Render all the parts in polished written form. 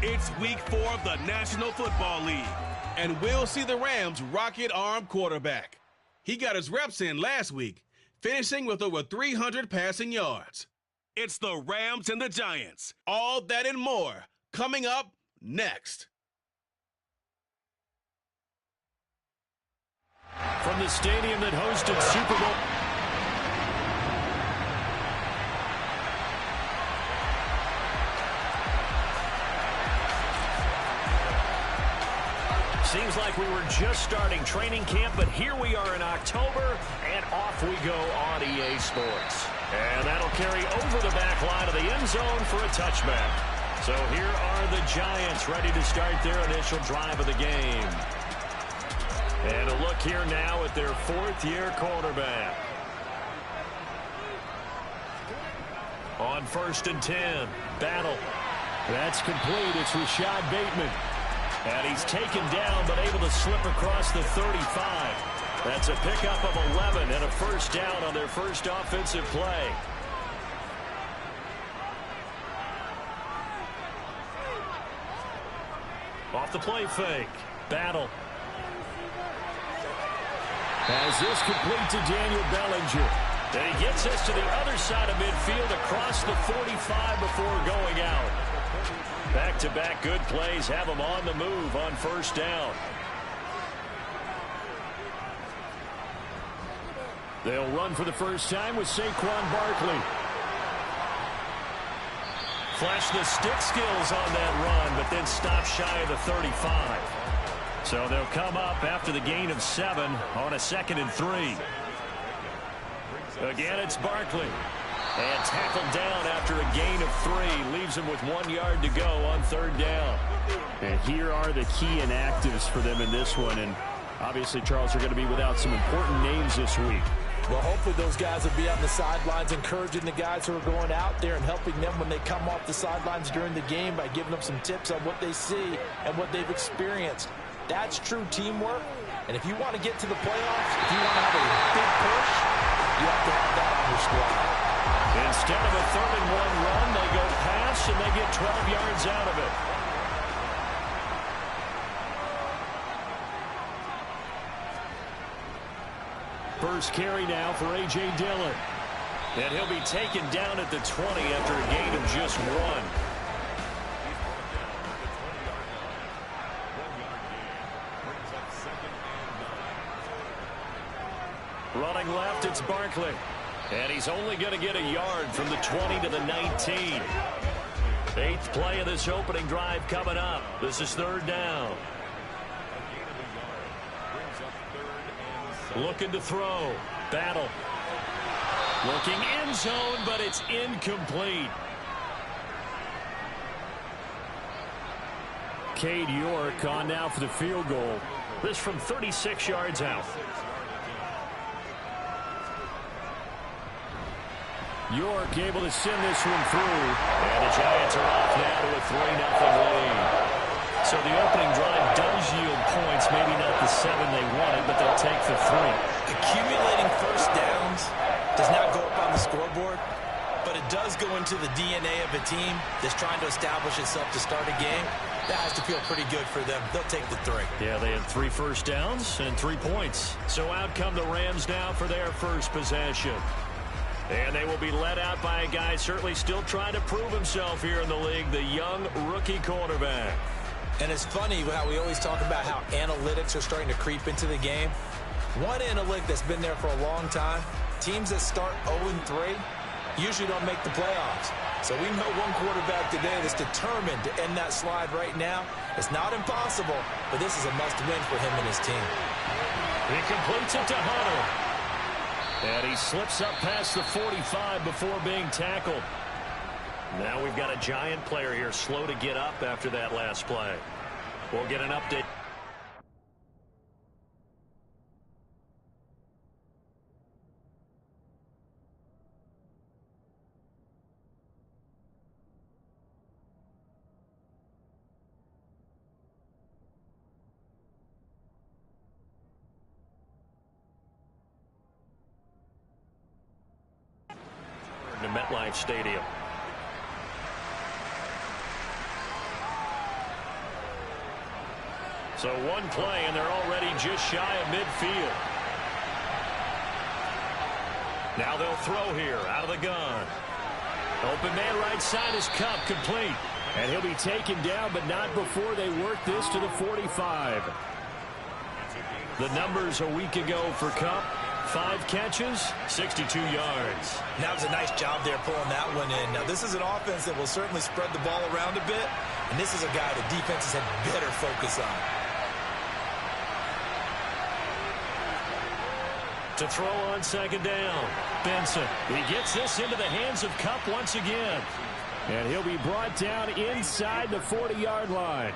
It's week 4 of the National Football League, and we'll see the Rams' rocket-armed quarterback. He got his reps in last week, finishing with over 300 passing yards. It's the Rams and the Giants. All that and more coming up next. From the stadium that hosted Super Bowl. Seems like we were just starting training camp, but here we are in October, and off we go on EA Sports. And that'll carry over the back line of the end zone for a touchback. So here are the Giants ready to start their initial drive of the game. And a look here now at their fourth-year quarterback. On 1st and 10, Battle. That's complete. It's Rashad Bateman. And he's taken down, but able to slip across the 35. That's a pickup of 11 and a first down on their first offensive play. Off the play fake. Battle. As this complete to Daniel Bellinger. And he gets us to the other side of midfield across the 45 before going out. Back-to-back good plays have him on the move on first down. They'll run for the first time with Saquon Barkley. Flash the stick skills on that run, but then stop shy of the 35. So they'll come up after the gain of 7 on a 2nd and 3. Again, it's Barkley. And tackled down after a gain of 3. Leaves him with 1 yard to go on 3rd down. And here are the key inactives for them in this one. And obviously, Charles, are going to be without some important names this week. Well, hopefully those guys will be on the sidelines encouraging the guys who are going out there and helping them when they come off the sidelines during the game by giving them some tips on what they see and what they've experienced. That's true teamwork. And if you want to get to the playoffs, if you want to have a big push, you have to have that on your squad. Instead of a 3rd and 1 run, they go pass and they get 12 yards out of it. First carry now for A.J. Dillon. And he'll be taken down at the 20 after a gain of just 1. Running left, it's Barkley. And he's only going to get a yard from the 20 to the 19. 8th play of this opening drive coming up. This is 3rd down. Looking to throw. Battle. Looking end zone, but it's incomplete. Cade York on now for the field goal. This from 36 yards out. York able to send this one through. And the Giants are off now to a 3-0 lead. So the opening drive does yield points. Maybe not the 7 they wanted, but they'll take the 3. Accumulating first downs does not go up on the scoreboard, but it does go into the DNA of a team that's trying to establish itself to start a game. That has to feel pretty good for them. They'll take the 3. Yeah, they had 3 first downs and 3 points. So out come the Rams now for their first possession. And they will be led out by a guy certainly still trying to prove himself here in the league, the young rookie quarterback. And it's funny how we always talk about how analytics are starting to creep into the game. One analytic that's been there for a long time, teams that start 0-3 usually don't make the playoffs. So we know one quarterback today that's determined to end that slide right now. It's not impossible, but this is a must-win for him and his team. He completes it to Hunter. And he slips up past the 45 before being tackled. Now we've got a Giant player here slow to get up after that last play. We'll get an update. To MetLife Stadium. So one play, and they're already just shy of midfield. Now they'll throw here out of the gun. Open man right side is Cup, complete. And he'll be taken down, but not before they work this to the 45. The numbers a week ago for Cup: 5 catches, 62 yards. That was a nice job there pulling that one in. Now, this is an offense that will certainly spread the ball around a bit, and this is a guy the defenses had better focus on. To throw on second down, Benson. He gets this into the hands of Cup once again. And he'll be brought down inside the 40-yard line.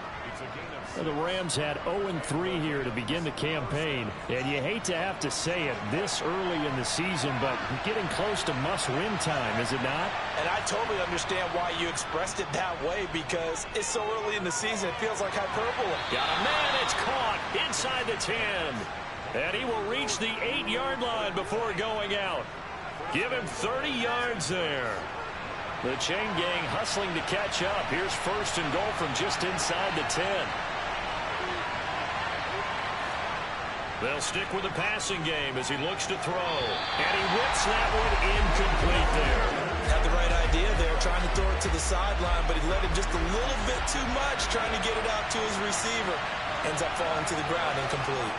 Well, the Rams had 0-3 here to begin the campaign. And you hate to have to say it this early in the season, but getting close to must-win time, is it not? And I totally understand why you expressed it that way, because it's so early in the season, it feels like hyperbole. Got a man, it's caught inside the 10. And he will reach the 8-yard line before going out. Give him 30 yards there. The chain gang hustling to catch up. Here's first and goal from just inside the 10. They'll stick with the passing game as he looks to throw. And he whips that one incomplete there. Had the right idea there, trying to throw it to the sideline, but he let him just a little bit too much, trying to get it out to his receiver. Ends up falling to the ground, incomplete.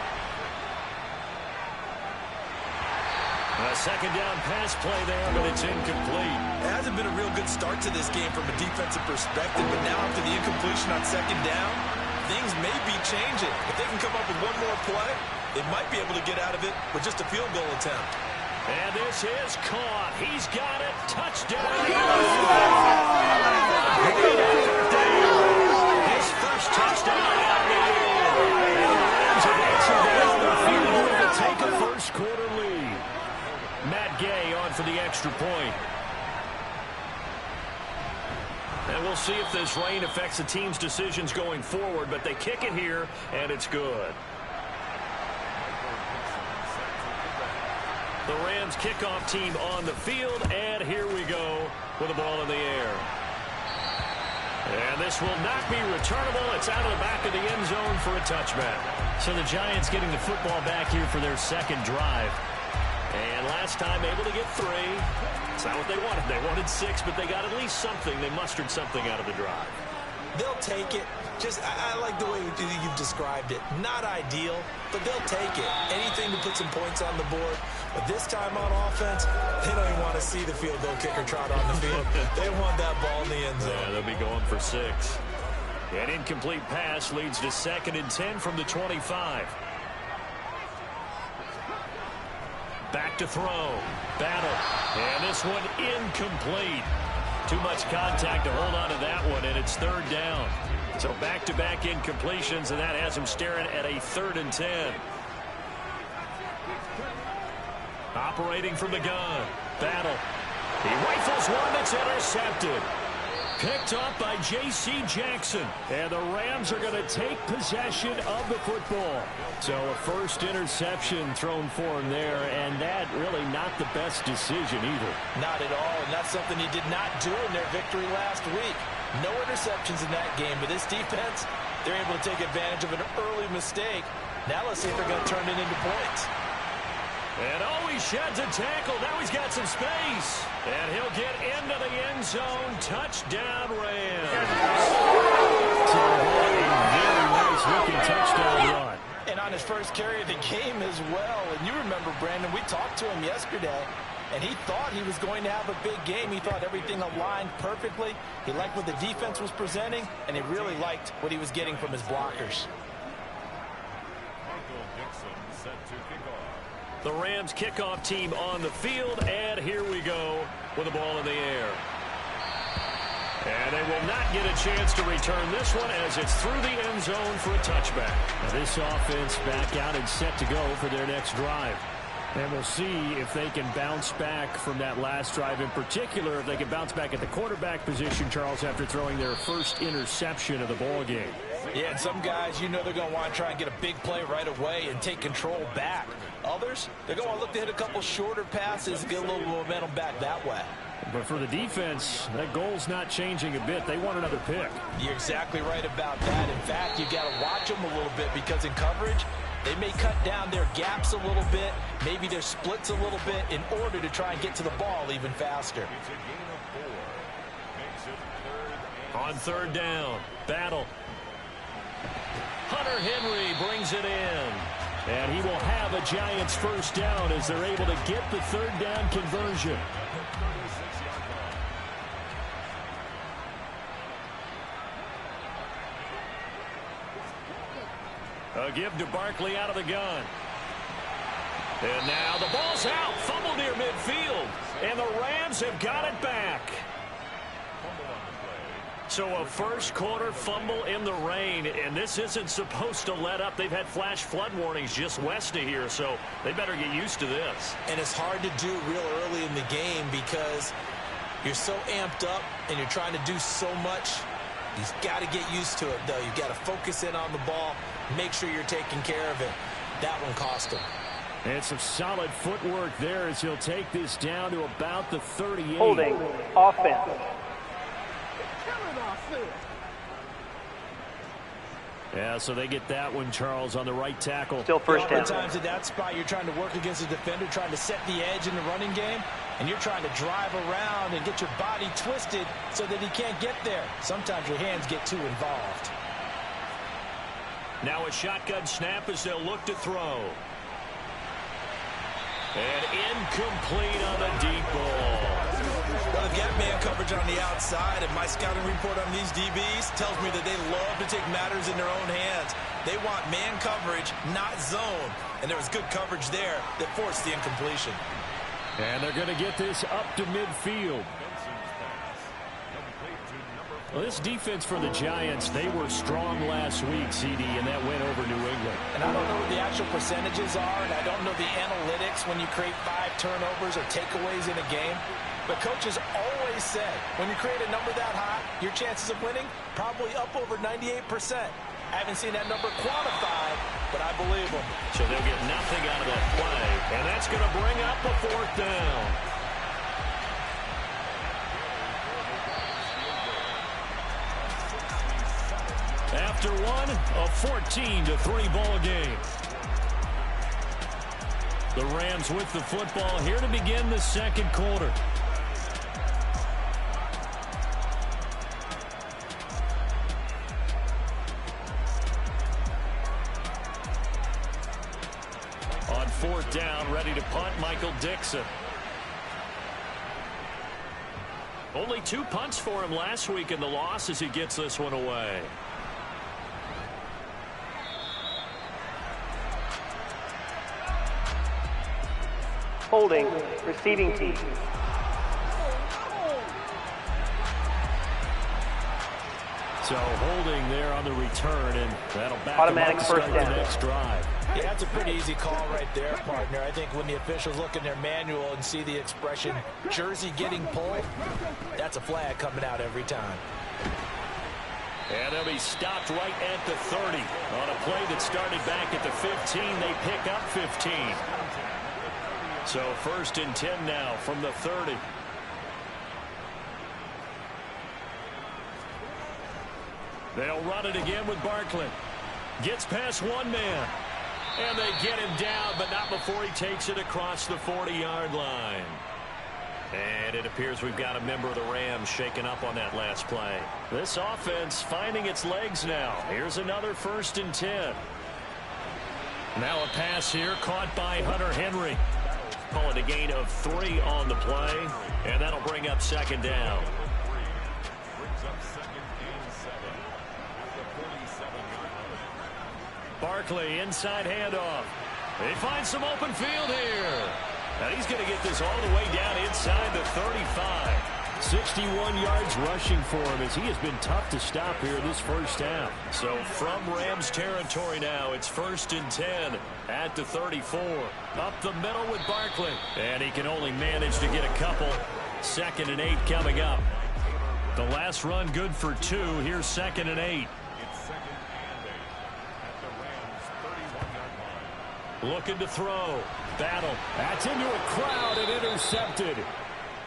A second down pass play there, but it's incomplete. It hasn't been a real good start to this game from a defensive perspective, but now after the incompletion on second down, things may be changing. If they can come up with one more play, they might be able to get out of it with just a field goal attempt. And this is caught. He's got it. Touchdown. His first touchdown out of the year. And the Rams have answered down the field to take a first quarter lead. Matt Gay on for the extra point. And we'll see if this rain affects the team's decisions going forward, but they kick it here, and it's good. The Rams kickoff team on the field, and here we go with the ball in the air. And this will not be returnable. It's out of the back of the end zone for a touchback. So the Giants getting the football back here for their second drive. And last time able to get 3. It's not what they wanted. They wanted 6, but they got at least something. They mustered something out of the drive. They'll take it. I like the way you've described it. Not ideal, but they'll take it. Anything to put some points on the board. But this time on offense, they don't even want to see the field goal kicker trot on the field. They want that ball in the end zone. Yeah, they'll be going for 6. An incomplete pass leads to 2nd and 10 from the 25. Back to throw. Battle. And this one incomplete. Too much contact to hold on to that one, and it's 3rd down. So back-to-back incompletions, and that has him staring at a 3rd and 10. Operating from the gun. Battle. He rifles one that's intercepted. Picked up by J.C. Jackson. And the Rams are going to take possession of the football. So a first interception thrown for him there, and that really not the best decision either. Not at all, and that's something he did not do in their victory last week. No interceptions in that game, but this defense, they're able to take advantage of an early mistake. Now let's see if they're going to turn it into points. And he sheds a tackle. Now he's got some space. And he'll get into the end zone. Touchdown, Rams. So a very nice looking touchdown run. And on his first carry of the game as well. And you remember, Brandon, we talked to him yesterday, and he thought he was going to have a big game. He thought everything aligned perfectly. He liked what the defense was presenting, and he really liked what he was getting from his blockers. The Rams kickoff team on the field, and here we go with the ball in the air. And they will not get a chance to return this one as it's through the end zone for a touchback. Now this offense back out and set to go for their next drive. And we'll see if they can bounce back from that last drive, in particular if they can bounce back at the quarterback position, Charles, after throwing their first interception of the ball game. Yeah, and some guys, you know they're going to want to try and get a big play right away and take control back. Others, they're going to look to hit a couple shorter passes and get a little momentum back that way. But for the defense, that goal's not changing a bit. They want another pick. You're exactly right about that. In fact, you got to watch them a little bit because in coverage, they may cut down their gaps a little bit, maybe their splits a little bit in order to try and get to the ball even faster. On third down, battle. Hunter Henry brings it in. And he will have a Giants first down as they're able to get the third down conversion. A give to Barkley out of the gun. And now the ball's out. Fumble near midfield. And the Rams have got it back. So a first quarter fumble in the rain, and this isn't supposed to let up. They've had flash flood warnings just west of here, so they better get used to this. And it's hard to do real early in the game because you're so amped up and you're trying to do so much. You've got to get used to it, though. You've got to focus in on the ball, make sure you're taking care of it. That one cost him. And some solid footwork there as he'll take this down to about the 38. Holding offense. Yeah, so they get that one, Charles, on the right tackle. Still first down. Times at that spot, you're trying to work against a defender, trying to set the edge in the running game, and you're trying to drive around and get your body twisted so that he can't get there. Sometimes your hands get too involved. Now a shotgun snap as they'll look to throw. And incomplete on a deep ball. Well, they've got man coverage on the outside, and my scouting report on these DBs tells me that they love to take matters in their own hands. They want man coverage, not zone. And there was good coverage there that forced the incompletion. And they're going to get this up to midfield. Well, this defense for the Giants, they were strong last week, CD, and that went over New England. And I don't know what the actual percentages are, and I don't know the analytics when you create 5 turnovers or takeaways in a game. But coaches always say, when you create a number that high, your chances of winning probably up over 98%. I haven't seen that number quantified, but I believe them. So they'll get nothing out of that play, and that's going to bring up a fourth down. After one, a 14-3 ball game. The Rams with the football here to begin the second quarter. On fourth down, ready to punt, Michael Dixon. Only 2 punts for him last week in the loss as he gets this one away. Holding, receiving team. So holding there on the return, and that'll back Automatic them up first to start down. the next drive. Yeah, that's a pretty easy call right there, partner. I think when the officials look in their manual and see the expression, jersey getting pulled, that's a flag coming out every time. And they'll be stopped right at the 30. On a play that started back at the 15, they pick up 15. So first and 10 now from the 30. They'll run it again with Barkley. Gets past one man. And they get him down, but not before he takes it across the 40-yard line. And it appears we've got a member of the Rams shaken up on that last play. This offense finding its legs now. Here's another first and 10. Now a pass here caught by Hunter Henry. Call it a gain of 3 on the play, and that'll bring up second down. Barkley, inside handoff. He finds some open field here. And he's going to get this all the way down inside the 35. 61 yards rushing for him as he has been tough to stop here this first half. So from Rams territory now, it's first and 10 at the 34. Up the middle with Barkley. And he can only manage to get a couple. Second and 8 coming up. The last run good for 2. Here's second and 8. Looking to throw. Battle. That's into a crowd and intercepted.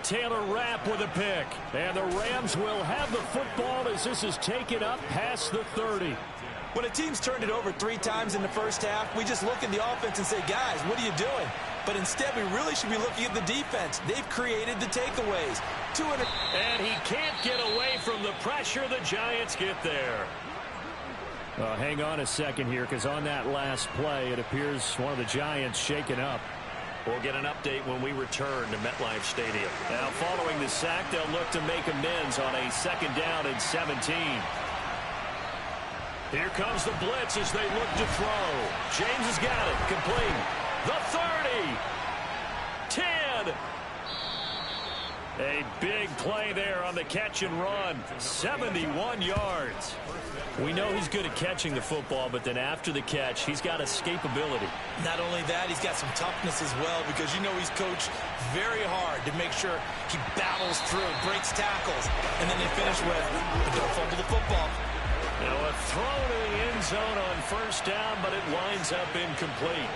Taylor Rapp with a pick. And the Rams will have the football as this is taken up past the 30. When a team's turned it over 3 times in the first half, we just look at the offense and say, guys, what are you doing? But instead, we really should be looking at the defense. They've created the takeaways. And he can't get away from the pressure. The Giants get there. Hang on a second here, because on that last play, it appears one of the Giants shaken up. We'll get an update when we return to MetLife Stadium. Now, following the sack, they'll look to make amends on a 2nd down and 17. Here comes the blitz as they look to throw. James has got it. Complete. The 30. 10. A big play there on the catch and run. 71 yards. We know he's good at catching the football, but then after the catch, he's got escapability. Not only that, he's got some toughness as well, because you know he's coached very hard to make sure he battles through, breaks tackles, and then they finish with, but don't fumble the football. Now a throw to the end zone on 1st down, but it winds up incomplete.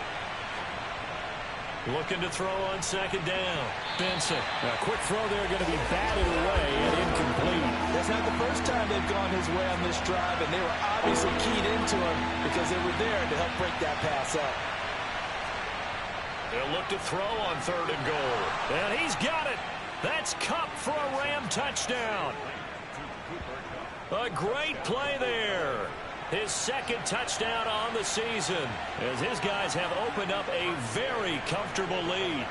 Looking to throw on 2nd down. Benson. A quick throw there, going to be batted away and incomplete. That's not the first time they've gone his way on this drive, and they were obviously keyed into him because they were there to help break that pass up. They'll look to throw on 3rd and goal. And he's got it. That's Kupp for a Ram touchdown. A great play there. His 2nd touchdown on the season as his guys have opened up a very comfortable lead.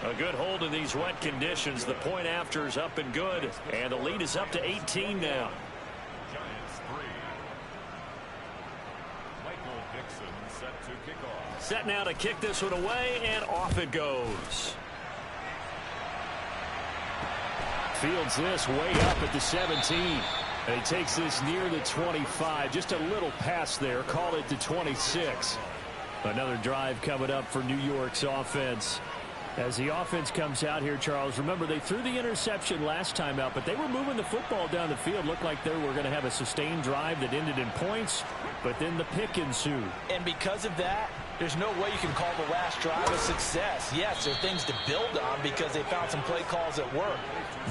A good hold in these wet conditions. The point after is up and good, and the lead is up to 18 now. Set now to kick this one away, and off it goes. Fields this way up at the 17. And he takes this near the 25. Just a little pass there. Call it the 26. Another drive coming up for New York's offense. As the offense comes out here, Charles, remember they threw the interception last time out, but they were moving the football down the field. Looked like they were going to have a sustained drive that ended in points, but then the pick ensued. And because of that, there's no way you can call the last drive a success. Yes, there are things to build on because they found some play calls that work.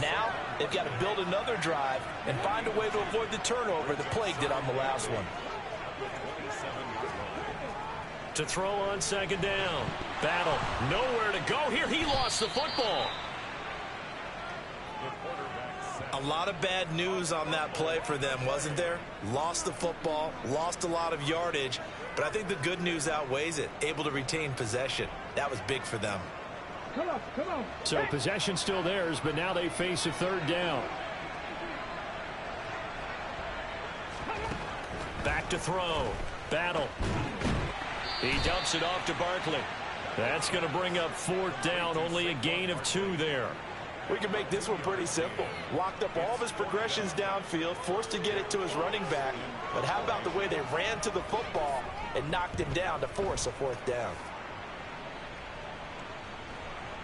Now, they've got to build another drive and find a way to avoid the turnover that plagued it on the last one. To throw on 2nd down. Battle. Nowhere to go here. He lost the football. A lot of bad news on that play for them, wasn't there? Lost the football, lost a lot of yardage, but I think the good news outweighs it. Able to retain possession. That was big for them. Come on. So possession still theirs, but now they face a 3rd down. Back to throw. Battle. He dumps it off to Barkley. That's going to bring up 4th down. Only a gain of 2 there. We can make this one pretty simple. Locked up all of his progressions downfield, forced to get it to his running back. But how about the way they ran to the football and knocked him down to force a 4th down?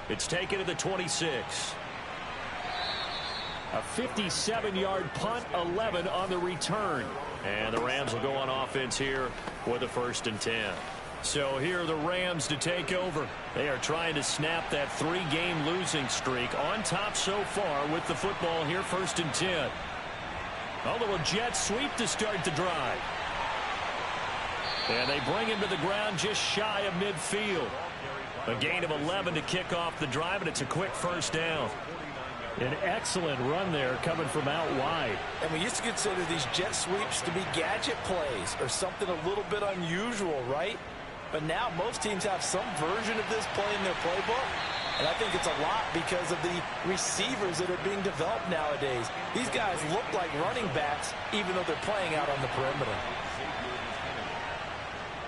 It's taken to the 26. A 57-yard punt, 11 on the return. And the Rams will go on offense here with a 1st and 10. So here are the Rams to take over. They are trying to snap that 3-game losing streak. On top so far with the football here, 1st and 10. A little jet sweep to start the drive. And they bring him to the ground just shy of midfield. A gain of 11 to kick off the drive, and it's a quick 1st down. An excellent run there coming from out wide. And we used to consider these jet sweeps to be gadget plays or something a little bit unusual, right? But now most teams have some version of this play in their playbook. And I think it's a lot because of the receivers that are being developed nowadays. These guys look like running backs even though they're playing out on the perimeter.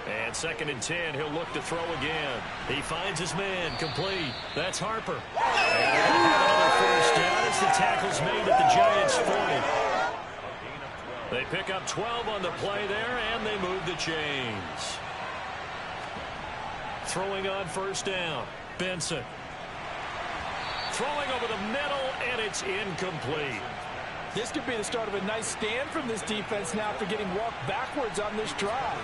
And 2nd and 10, he'll look to throw again. He finds his man, complete. That's Harper. And another 1st down as the tackle's made at the Giants' 40. They pick up 12 on the play there, and they move the chains. Throwing on 1st down, Benson. Throwing over the middle, and it's incomplete. This could be the start of a nice stand from this defense now after getting walked backwards on this drive.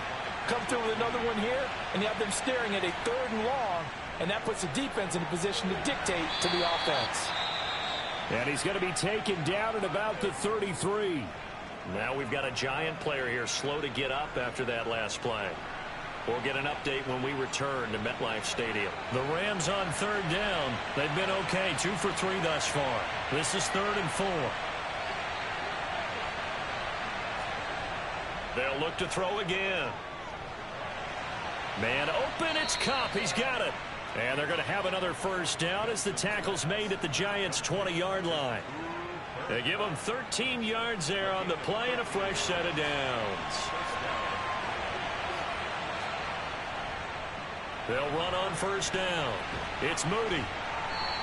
come through with another one here, and you have them staring at a 3rd and long, and that puts the defense in a position to dictate to the offense. And he's going to be taken down at about the 33. Now we've got a Giant player here slow to get up after that last play. We'll get an update when we return to MetLife Stadium. The Rams on 3rd down. They've been okay, 2 for 3 thus far. This is 3rd and 4. They'll look to throw again. Man open, it's Kupp. He's got it. And they're going to have another first down as the tackle's made at the Giants' 20-yard line. They give them 13 yards there on the play and a fresh set of downs. They'll run on first down. It's Moody.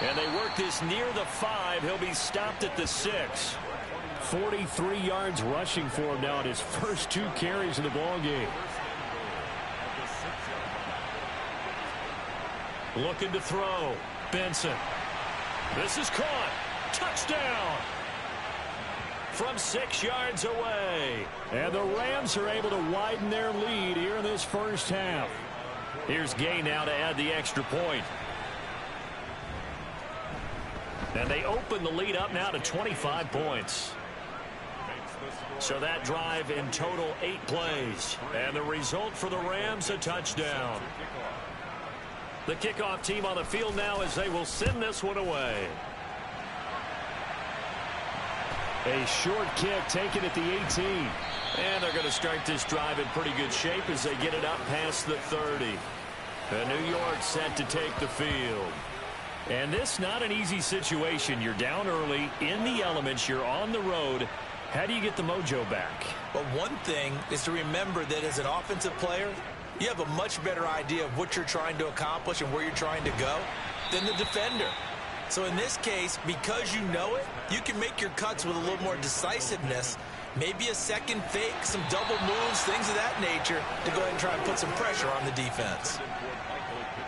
And they work this near the 5. He'll be stopped at the 6. 43 yards rushing for him now in his first 2 carries of the ballgame. Looking to throw. Benson. This is caught. Touchdown. From 6 yards away. And the Rams are able to widen their lead here in this first half. Here's Gay now to add the extra point. And they open the lead up now to 25 points. So that drive in total 8 plays. And the result for the Rams, a touchdown. The kickoff team on the field now as they will send this one away. A short kick taken at the 18. And they're going to start this drive in pretty good shape as they get it up past the 30. And New York set to take the field. And this not an easy situation. You're down early, in the elements, you're on the road. How do you get the mojo back? Well, one thing is to remember that as an offensive player, you have a much better idea of what you're trying to accomplish and where you're trying to go than the defender. So in this case, because you know it, you can make your cuts with a little more decisiveness. Maybe a second fake, some double moves, things of that nature to go ahead and try and put some pressure on the defense.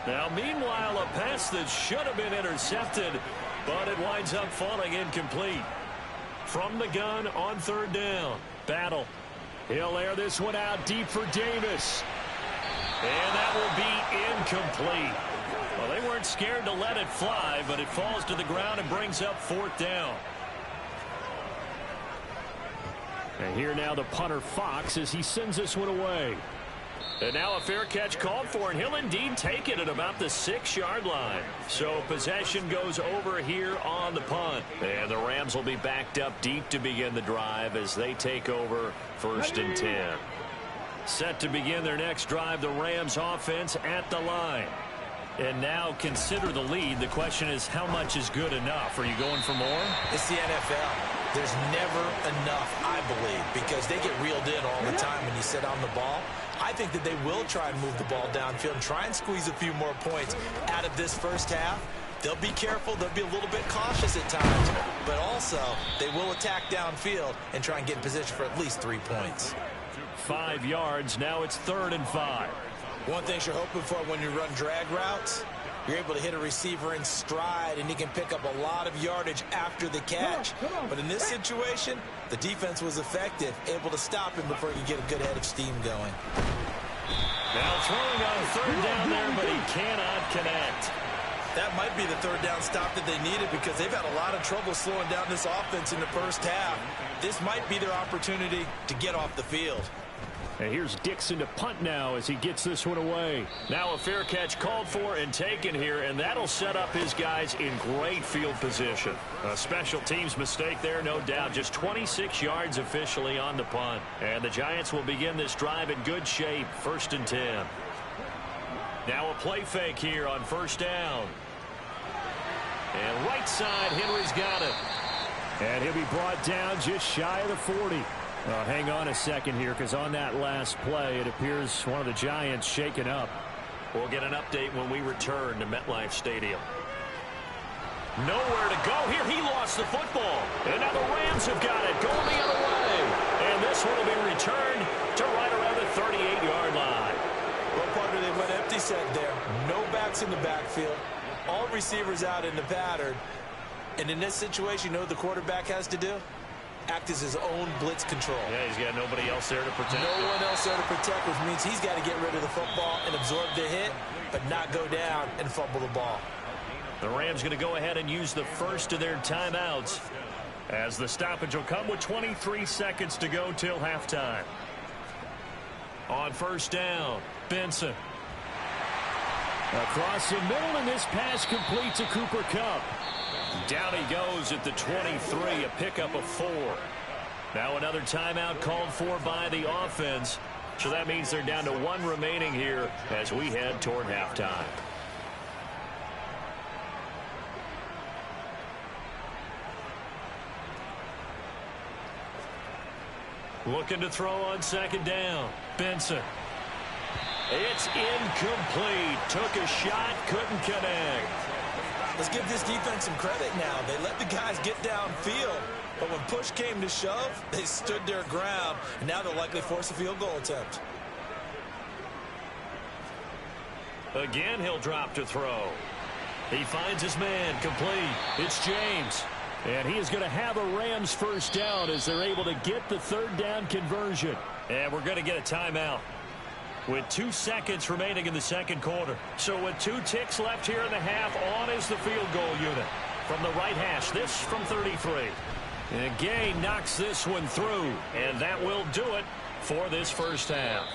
Now, meanwhile, a pass that should have been intercepted, but it winds up falling incomplete. From the gun on 3rd down. Battle. He'll air this one out deep for Davis. And that will be incomplete. Well, they weren't scared to let it fly, but it falls to the ground and brings up 4th down. And here now the punter Fox as he sends this one away. And now a fair catch called for, and he'll indeed take it at about the 6-yard line. So possession goes over here on the punt. And the Rams will be backed up deep to begin the drive as they take over 1st and 10. Set to begin their next drive, the Rams offense at the line. And now consider the lead. The question is, how much is good enough? Are you going for more? It's the NFL. There's never enough, I believe, because they get reeled in all the time when you sit on the ball. I think that they will try and move the ball downfield and try and squeeze a few more points out of this first half. They'll be careful. They'll be a little bit cautious at times, but also they will attack downfield and try and get in position for at least 3 points. 5 yards. Now it's 3rd and 5. One thing you're hoping for when you run drag routes, you're able to hit a receiver in stride, and he can pick up a lot of yardage after the catch. But in this situation, the defense was effective, able to stop him before he could get a good head of steam going. Now throwing on 3rd down there, but he cannot connect. That might be the 3rd down stop that they needed because they've had a lot of trouble slowing down this offense in the first half. This might be their opportunity to get off the field. And here's Dixon to punt now as he gets this one away. Now a fair catch called for and taken here, and that'll set up his guys in great field position. A special teams mistake there, no doubt. Just 26 yards officially on the punt. And the Giants will begin this drive in good shape, 1st and 10. Now a play fake here on 1st down. And right side, Henry's got it. And he'll be brought down just shy of the 40. Hang on a second here, because on that last play, it appears one of the Giants shaken up. We'll get an update when we return to MetLife Stadium. Nowhere to go here. He lost the football. And now the Rams have got it, going the other way. And this one will be returned to right around the 38-yard line. Well, partner, they went empty set there. No backs in the backfield. All receivers out in the pattern. And in this situation, you know what the quarterback has to do? act as his own blitz control. Yeah, he's got nobody else there to protect. No one else there to protect, which means he's got to get rid of the football and absorb the hit, but not go down and fumble the ball. The Rams going to go ahead and use the first of their timeouts, as the stoppage will come with 23 seconds to go till halftime. On first down, Benson. Across the middle, and this pass complete to Cooper Kupp. Down he goes at the 23, a pickup of 4. Now another timeout called for by the offense. So that means they're down to 1 remaining here as we head toward halftime. Looking to throw on second down. Benson. It's incomplete. Took a shot, couldn't connect. Let's give this defense some credit now. They let the guys get downfield, but when push came to shove, they stood their ground, and now they'll likely force a field goal attempt. Again, he'll drop to throw. He finds his man, complete. It's James. And he is going to have a Rams first down as they're able to get the third down conversion. And we're going to get a timeout with 2 seconds remaining in the second quarter. So with 2 ticks left here in the half, on is the field goal unit. From the right hash, this from 33. And Gay knocks this one through, and that will do it for this first half.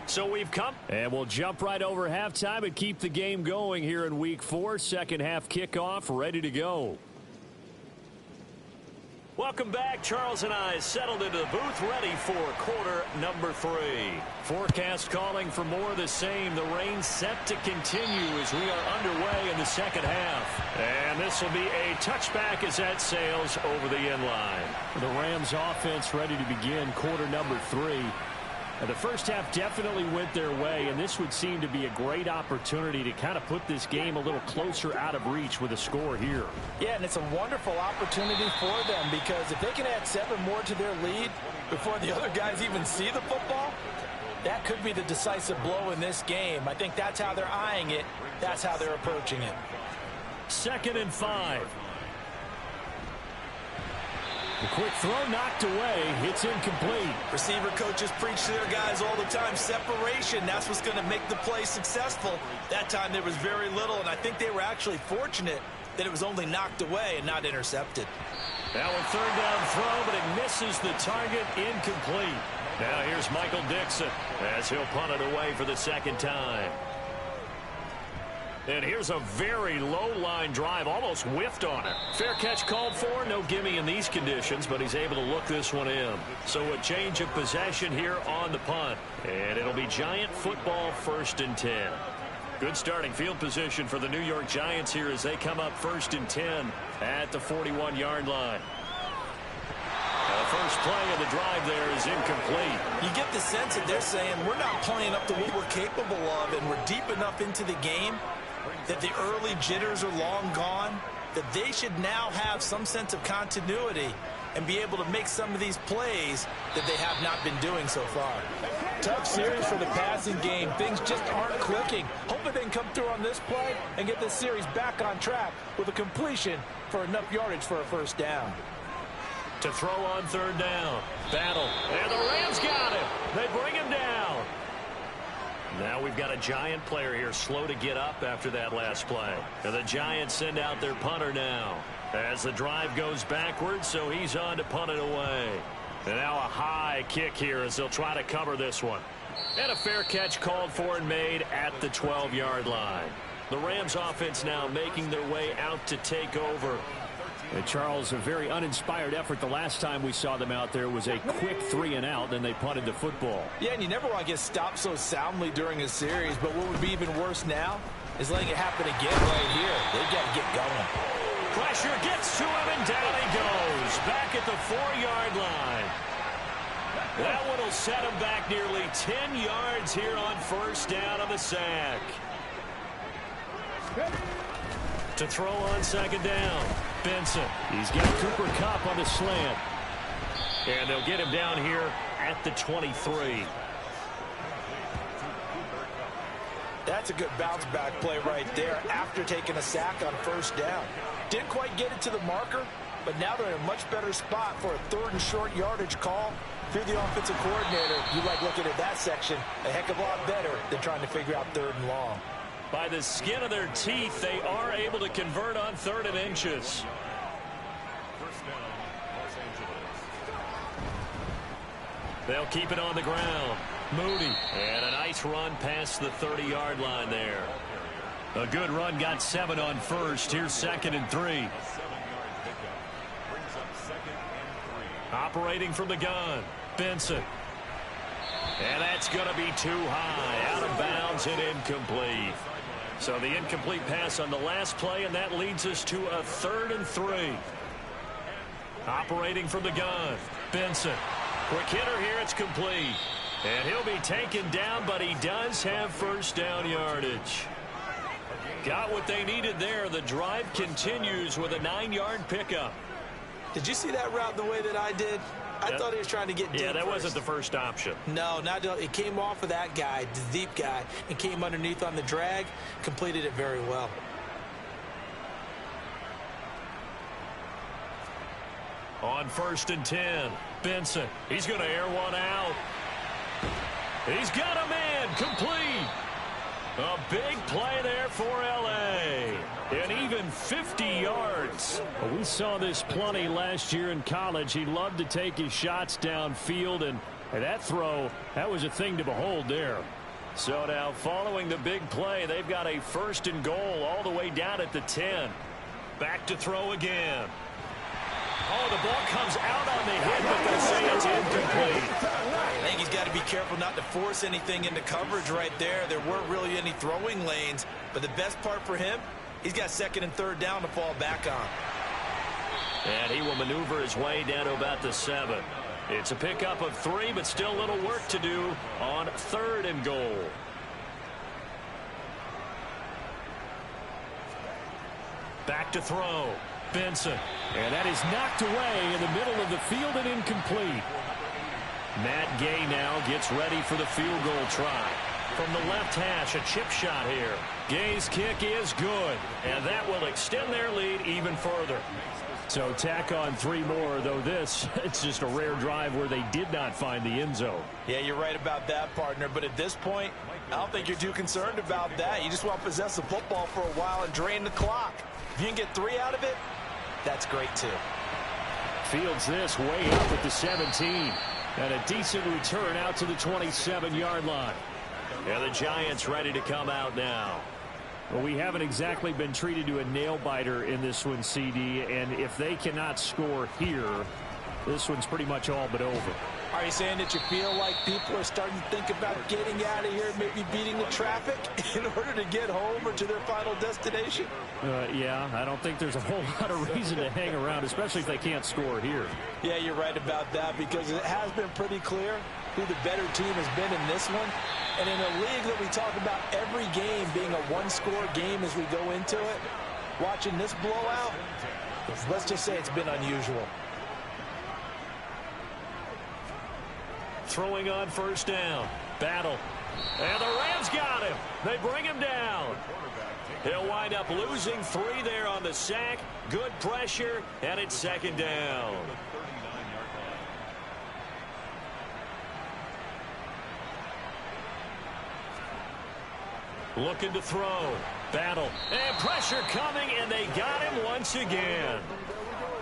So we've come, and we'll jump right over halftime and keep the game going here in Week 4. Second half kickoff, ready to go. Welcome back. Charles and I settled into the booth, ready for quarter number 3. Forecast calling for more of the same. The rain set to continue as we are underway in the second half. And this will be a touchback as that sails over the end line. The Rams offense ready to begin quarter number 3. The first half definitely went their way, and this would seem to be a great opportunity to kind of put this game a little closer out of reach with a score here. Yeah, and it's a wonderful opportunity for them, because if they can add 7 more to their lead before the other guys even see the football, that could be the decisive blow in this game. I think that's how they're eyeing it. That's how they're approaching it. 2nd and 5. The quick throw knocked away. It's incomplete. Receiver coaches preach to their guys all the time. Separation, that's what's going to make the play successful. That time there was very little, and I think they were actually fortunate that it was only knocked away and not intercepted. Now a 3rd down throw, but it misses the target. Incomplete. Now here's Michael Dixon as he'll punt it away for the 2nd time. And here's a very low-line drive, almost whiffed on it. Fair catch called for, no gimme in these conditions, but he's able to look this one in. So a change of possession here on the punt. And it'll be Giant football 1st and 10. Good starting field position for the New York Giants here as they come up 1st and 10 at the 41-yard line. The first play of the drive there is incomplete. You get the sense that they're saying we're not playing up to what we're capable of, and we're deep enough into the game that the early jitters are long gone, that they should now have some sense of continuity and be able to make some of these plays that they have not been doing so far. Tough series for the passing game. Things just aren't clicking. Hoping they can come through on this play and get this series back on track with a completion for enough yardage for a first down. To throw on 3rd down. Battle. And the Rams got him. They bring him down. Now we've got a Giant player here slow to get up after that last play. And the Giants send out their punter now as the drive goes backwards, so he's on to punt it away. And now a high kick here as they'll try to cover this one. And a fair catch called for and made at the 12-yard line. The Rams offense now making their way out to take over. And Charles, a very uninspired effort the last time we saw them out there was a quick 3-and-out, then they punted the football. Yeah, and you never want to get stopped so soundly during a series, but what would be even worse now is letting it happen again right here. They've got to get going. Pressure gets to him, and down he goes. Back at the 4-yard line. That one will set him back nearly 10 yards here on 1st down on the sack. To throw on 2nd down. Benson. He's got Cooper Kupp on the slant. And they'll get him down here at the 23. That's a good bounce back play right there after taking a sack on 1st down. Didn't quite get it to the marker, but now they're in a much better spot for a 3rd and short yardage call. If you're the offensive coordinator, you like looking at that section a heck of a lot better than trying to figure out 3rd and long. By the skin of their teeth, they are able to convert on 3rd and inches. They'll keep it on the ground. Moody. And a nice run past the 30-yard line there. A good run got 7 on first. Here's 2nd and 3. Operating from the gun. Benson. And that's going to be too high. Out of bounds and incomplete. So the incomplete pass on the last play, and that leads us to a 3rd and 3. Operating from the gun. Benson. Quick hitter here. It's complete. And he'll be taken down, but he does have first down yardage. Got what they needed there. The drive continues with a 9-yard pickup. Did you see that route the way that I did? I thought he was trying to get deep. Yeah, that first. wasn't the first option. No, it came off of that guy, the deep guy, and came underneath on the drag. Completed it very well. On 1st and 10, Benson. He's going to air one out. He's got a man. Complete. A big play there for L.A. And even 50 yards. Well, we saw this plenty last year in college. He loved to take his shots downfield, and that throw, that was a thing to behold there. So now following the big play, they've got a 1st and goal all the way down at the 10. Back to throw again. Oh, the ball comes out on the hit, but they'll say it's incomplete. I think he's got to be careful not to force anything into coverage right there. There weren't really any throwing lanes, but the best part for him, he's got 2nd and 3rd down to fall back on. And he will maneuver his way down to about the 7. It's a pickup of 3, but still a little work to do on 3rd and goal. Back to throw. Benson. And that is knocked away in the middle of the field and incomplete. Matt Gay now gets ready for the field goal try. From the left hash, a chip shot here. Gay's kick is good, and that will extend their lead even further. So tack on 3 more, though this, it's just a rare drive where they did not find the end zone. Yeah, you're right about that, partner, but at this point, I don't think you're too concerned about that. You just want to possess the football for a while and drain the clock. If you can get 3 out of it, that's great, too. Fields this way up at the 17. And a decent return out to the 27-yard line. And the Giants ready to come out now. Well, we haven't exactly been treated to a nail-biter in this one, CD. And if they cannot score here, this one's pretty much all but over. Are you saying that you feel like people are starting to think about getting out of here, maybe beating the traffic in order to get home or to their final destination? Yeah, I don't think there's a whole lot of reason to hang around, especially if they can't score here. Yeah, you're right about that, because it has been pretty clear who the better team has been in this one. And in a league that we talk about every game being a one-score game as we go into it, watching this blowout, let's just say it's been unusual. Throwing on 1st down. Battle. And the Rams got him. They bring him down. He'll wind up losing 3 there on the sack. Good pressure, and it's 2nd down. Looking to throw. Battle. And pressure coming, and they got him once again.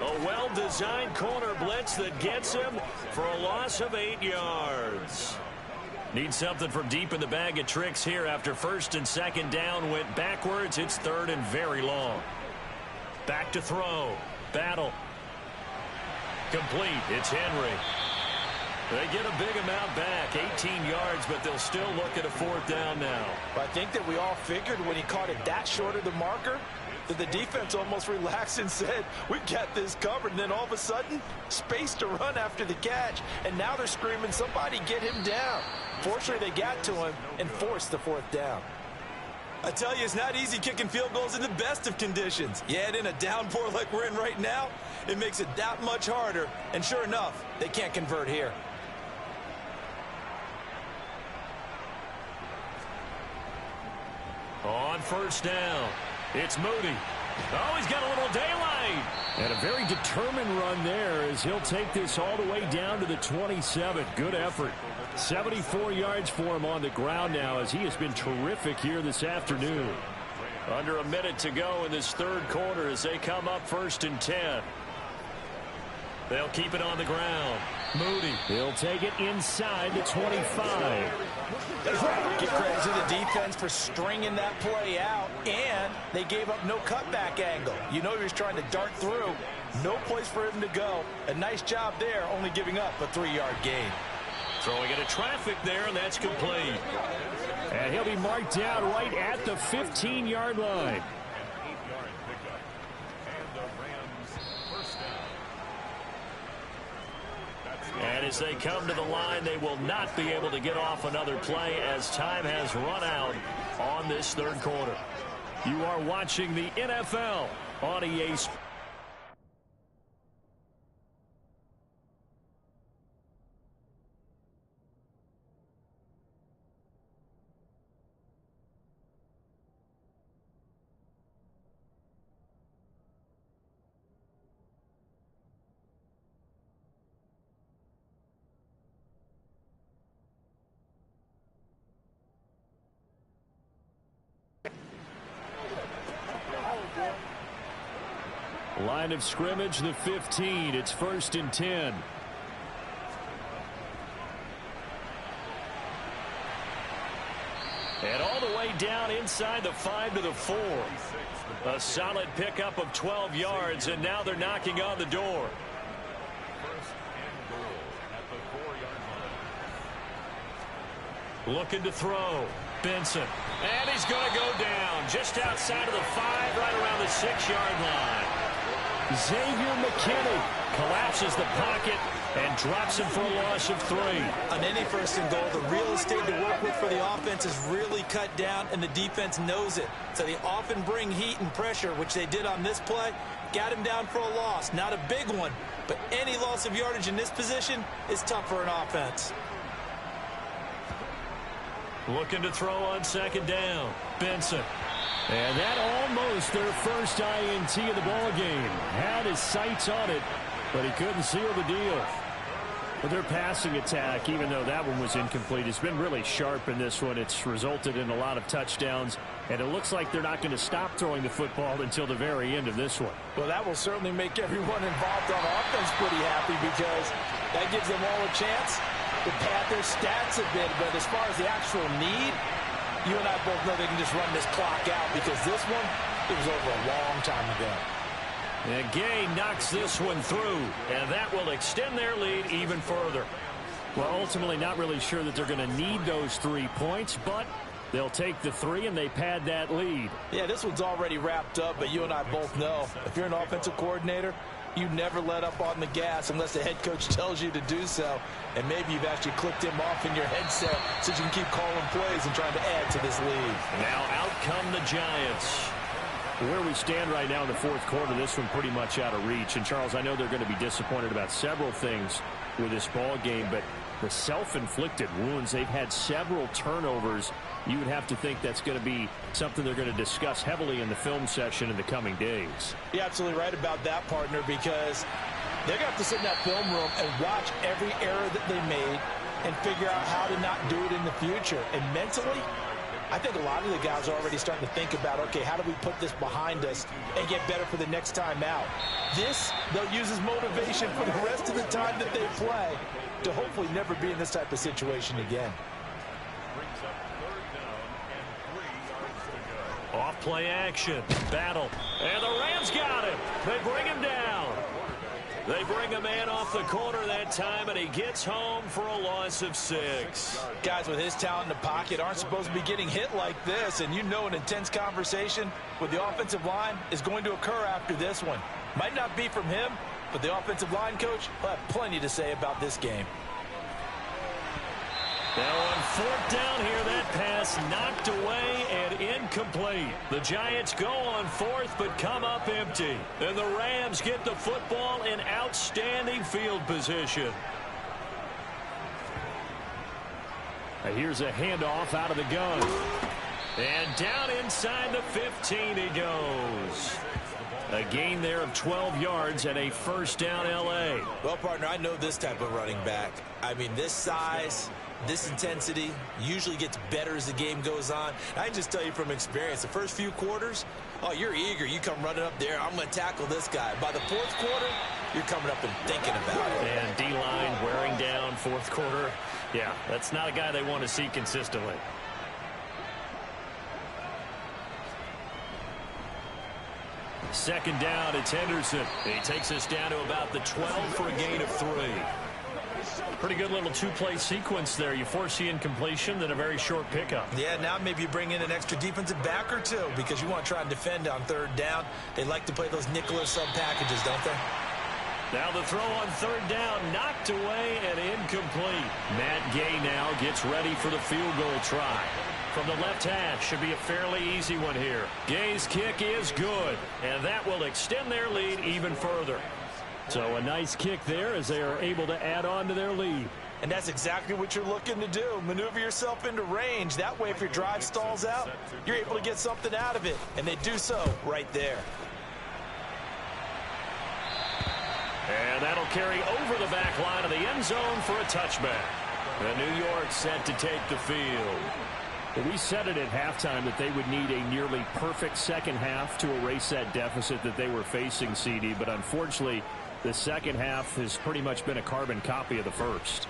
A well-designed corner blitz that gets him for a loss of 8 yards. Need something from deep in the bag of tricks here after 1st and 2nd down went backwards. It's 3rd and very long. Back to throw. Battle. Complete. It's Henry. They get a big amount back, 18 yards, but they'll still look at a 4th down now. I think that we all figured when he caught it that short of the marker, that the defense almost relaxed and said, we've got this covered. And then all of a sudden, space to run after the catch. And now they're screaming, somebody get him down. Fortunately, they got to him and forced the 4th down. I tell you, it's not easy kicking field goals in the best of conditions. Yet in a downpour like we're in right now, it makes it that much harder. And sure enough, they can't convert here. On 1st down, it's Moody. Oh, he's got a little daylight. complete. And a very determined run there as he'll take this all the way down to the 27. Good effort. 74 yards for him on the ground now as he has been terrific here this afternoon. Under a minute to go in this third quarter as they come up 1st and 10. They'll keep it on the ground. Moody. He'll take it inside the 25. Give credit to the defense for stringing that play out, and they gave up no cutback angle. You know he was trying to dart through. No place for him to go. A nice job there, only giving up a 3-yard gain. Throwing into traffic there, and that's complete. And he'll be marked down right at the 15-yard line. And as they come to the line, they will not be able to get off another play as time has run out on this third quarter. You are watching the NFL on EA Sports. Line of scrimmage, the 15. It's 1st and 10. And all the way down inside the 5 to the 4. A solid pickup of 12 yards, and now they're knocking on the door. Looking to throw. Benson. And he's going to go down just outside of the 5, right around the 6-yard line. Xavier McKinney collapses the pocket and drops him for a loss of 3. On any 1st and goal, the real estate to work with for the offense is really cut down, and the defense knows it. So they often bring heat and pressure, which they did on this play. Got him down for a loss. Not a big one, but any loss of yardage in this position is tough for an offense. Looking to throw on 2nd down. Benson. And that almost their first INT of the ball game. Had his sights on it, but he couldn't seal the deal. But their passing attack, even though that one was incomplete, has been really sharp in this one. It's resulted in a lot of touchdowns, and it looks like they're not going to stop throwing the football until the very end of this one. Well, that will certainly make everyone involved on offense pretty happy because that gives them all a chance to pad their stats a bit. But as far as the actual need, you and I both know they can just run this clock out because this one, it was over a long time ago. And Gay knocks this one through, and that will extend their lead even further. Well, ultimately not really sure that they're going to need those 3 points, but they'll take the 3 and they pad that lead. Yeah, this one's already wrapped up, but you and I both know if you're an offensive coordinator, you never let up on the gas unless the head coach tells you to do so. And maybe you've actually clicked him off in your headset so you can keep calling plays and trying to add to this lead. Now out come the Giants. Where we stand right now in the fourth quarter, this one pretty much out of reach. And, Charles, I know they're going to be disappointed about several things with this ball game, but the self-inflicted wounds, they've had several turnovers. You would have to think that's going to be something they're going to discuss heavily in the film session in the coming days. You're absolutely right about that, partner, because they're going to have to sit in that film room and watch every error that they made and figure out how to not do it in the future. And mentally, I think a lot of the guys are already starting to think about, okay, how do we put this behind us and get better for the next time out? This, they'll use as motivation for the rest of the time that they play to hopefully never be in this type of situation again. Off play action, battle, and the Rams got him. They bring him down. They bring a man off the corner that time, and he gets home for a loss of 6. Guys with his talent in the pocket aren't supposed to be getting hit like this, and you know an intense conversation with the offensive line is going to occur after this one. Might not be from him, but the offensive line coach will have plenty to say about this game. Now on 4th down here, that pass knocked away and incomplete. The Giants go on 4th but come up empty. And the Rams get the football in outstanding field position. And here's a handoff out of the gun. And down inside the 15 he goes. A gain there of 12 yards and a first down L.A. Well, partner, I know this type of running back. I mean, this size, this intensity usually gets better as the game goes on. I can just tell you from experience, the first few quarters, oh, you're eager. You come running up there, I'm going to tackle this guy. By the fourth quarter, you're coming up and thinking about it. And D-line wearing down fourth quarter. Yeah, that's not a guy they want to see consistently. Second down, it's Henderson. He takes us down to about the 12 for a gain of 3. Pretty good little two-play sequence there. You force the incompletion, then a very short pickup. Yeah, now maybe you bring in an extra defensive back or two because you want to try and defend on third down. They like to play those nickel or sub packages, don't they? Now the throw on third down, knocked away and incomplete. Matt Gay now gets ready for the field goal try. From the left hash, should be a fairly easy one here. Gay's kick is good, and that will extend their lead even further. So a nice kick there as they are able to add on to their lead. And that's exactly what you're looking to do. Maneuver yourself into range. That way, if your drive stalls out, you're able to get something out of it. And they do so right there. And that'll carry over the back line of the end zone for a touchback. The New York set to take the field. We said it at halftime that they would need a nearly perfect second half to erase that deficit that they were facing, CD. But unfortunately, the second half has pretty much been a carbon copy of the first.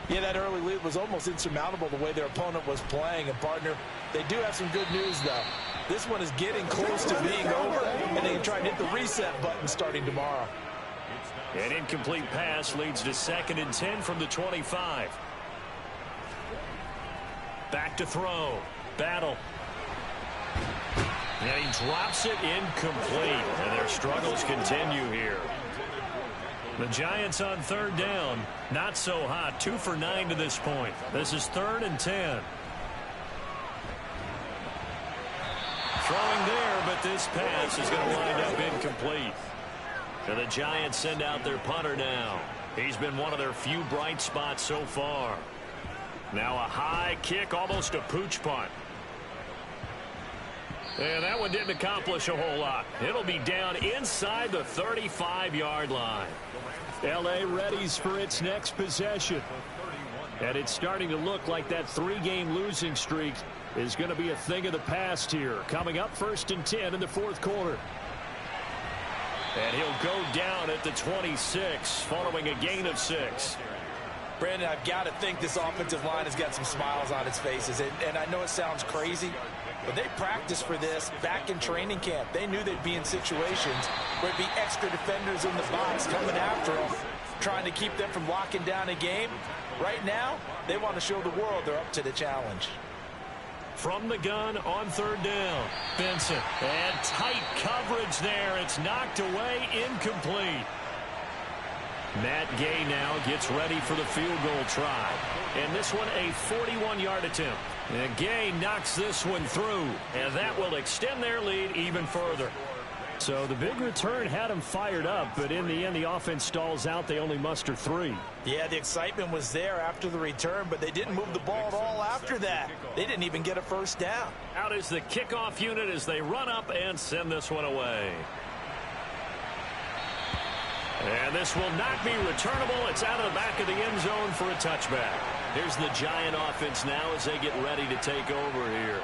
Yeah, that early lead was almost insurmountable the way their opponent was playing. And, partner, they do have some good news, though. This one is getting close to being over, and they can try and hit the reset button starting tomorrow. An incomplete pass leads to 2nd and 10 from the 25. Back to throw. Battle. And he drops it incomplete. And their struggles continue here. The Giants on third down. Not so hot. 2 for 9 to this point. This is 3rd and 10. Throwing there, but this pass is going to wind up incomplete. And the Giants send out their punter now. He's been one of their few bright spots so far. Now a high kick, almost a pooch punt. And that one didn't accomplish a whole lot. It'll be down inside the 35-yard line. L.A. readies for its next possession. And it's starting to look like that 3-game losing streak is going to be a thing of the past here. Coming up 1st and 10 in the fourth quarter. And he'll go down at the 26 following a gain of 6. Brandon, I've got to think this offensive line has got some smiles on its faces. And I know it sounds crazy, but they practiced for this back in training camp. They knew they'd be in situations where it'd be extra defenders in the box coming after them, trying to keep them from locking down a game. Right now, they want to show the world they're up to the challenge. From the gun on third down. Benson. And tight coverage there. It's knocked away, incomplete. Matt Gay now gets ready for the field goal try. And this one a 41-yard attempt. And Gay knocks this one through. And that will extend their lead even further. So the big return had them fired up, but in the end the offense stalls out. They only muster 3. Yeah, the excitement was there after the return, but they didn't move the ball at all after that. They didn't even get a first down. Out is the kickoff unit as they run up and send this one away. And this will not be returnable. It's out of the back of the end zone for a touchback. Here's the Giant offense now as they get ready to take over here.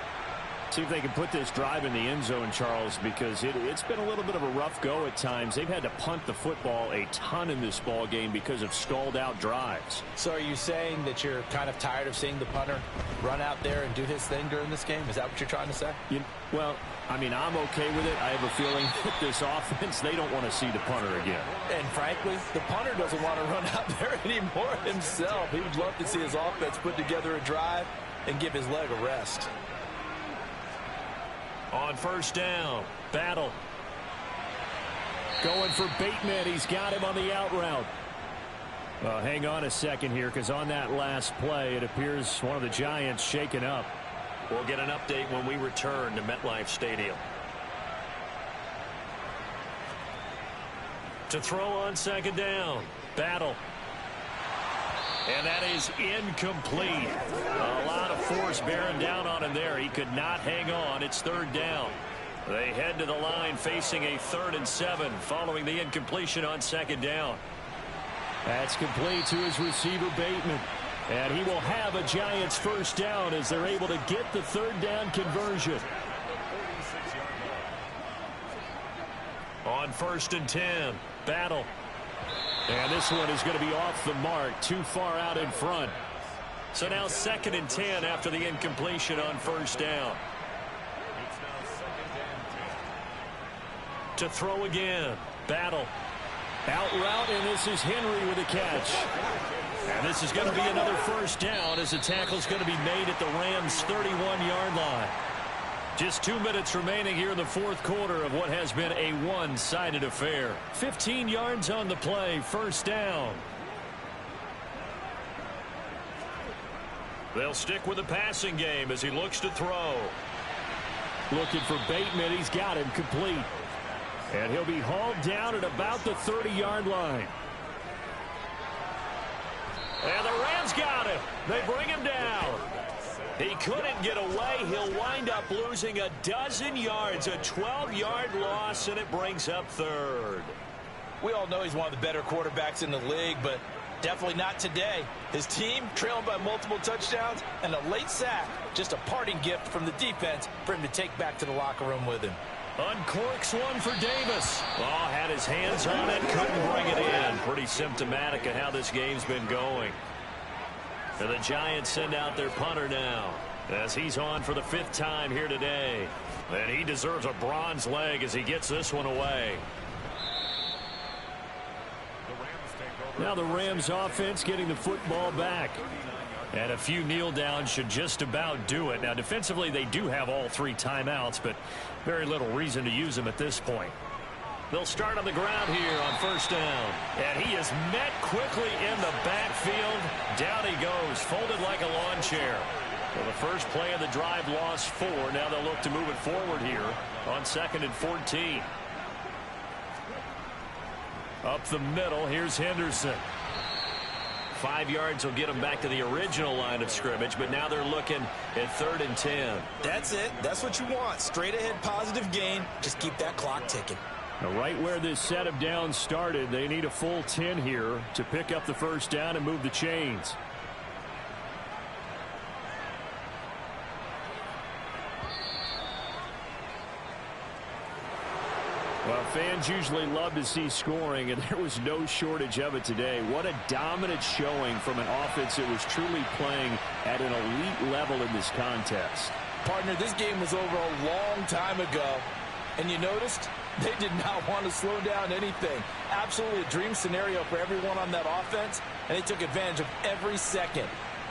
See if they can put this drive in the end zone, Charles, because it's been a little bit of a rough go at times. They've had to punt the football a ton in this ball game because of stalled out drives. So are you saying that you're kind of tired of seeing the punter run out there and do his thing during this game? Is that what you're trying to say? Well, I mean, I'm okay with it. I have a feeling that this offense, they don't want to see the punter again. And frankly, the punter doesn't want to run out there anymore himself. He would love to see his offense put together a drive and give his leg a rest. On first down, Battle. Going for Bateman. He's got him on the out route. Hang on a second here, because on that last play, it appears one of the Giants shaken up. We'll get an update when we return to MetLife Stadium. To throw on second down, Battle. And that is incomplete. A lot of force bearing down on him there. He could not hang on. It's third down. They head to the line facing a 3rd and 7 following the incompletion on 2nd down. That's complete to his receiver, Bateman. And he will have a Giants first down as they're able to get the 3rd down conversion. On 1st and 10, Battle. And this one is going to be off the mark, too far out in front. So now 2nd and 10 after the incompletion on 1st down. To throw again, Battle. Out route, and this is Henry with a catch. And this is going to be another first down as the tackle is going to be made at the Rams' 31-yard line. Just 2 minutes remaining here in the 4th quarter of what has been a one-sided affair. 15 yards on the play, first down. They'll stick with the passing game as he looks to throw. Looking for Bateman. He's got him complete. And he'll be hauled down at about the 30-yard line. And the Rams got him. They bring him down. He couldn't get away. He'll wind up losing a dozen yards, a 12-yard loss, and it brings up 3rd. We all know he's one of the better quarterbacks in the league, but definitely not today. His team trailing by multiple touchdowns and a late sack. Just a parting gift from the defense for him to take back to the locker room with him. Uncorks one for Davis. Oh, had his hands on it, couldn't bring it in. Pretty symptomatic of how this game's been going. And the Giants send out their punter now as he's on for the 5th time here today. And he deserves a bronze leg as he gets this one away. Now the Rams offense getting the football back. And a few kneel downs should just about do it. Now defensively they do have all 3 timeouts, but very little reason to use them at this point. They'll start on the ground here on 1st down. And he is met quickly in the backfield. Down he goes, folded like a lawn chair. Well, the first play of the drive lost 4. Now they'll look to move it forward here on 2nd and 14. Up the middle, here's Henderson. 5 yards will get them back to the original line of scrimmage, but now they're looking at 3rd and 10. That's it. That's what you want. Straight ahead positive gain. Just keep that clock ticking. Now, right where this set of downs started, they need a full 10 here to pick up the first down and move the chains. Well, fans usually love to see scoring, and there was no shortage of it today. What a dominant showing from an offense that was truly playing at an elite level in this contest. Partner, this game was over a long time ago, and you noticed they did not want to slow down anything. Absolutely a dream scenario for everyone on that offense, and they took advantage of every second.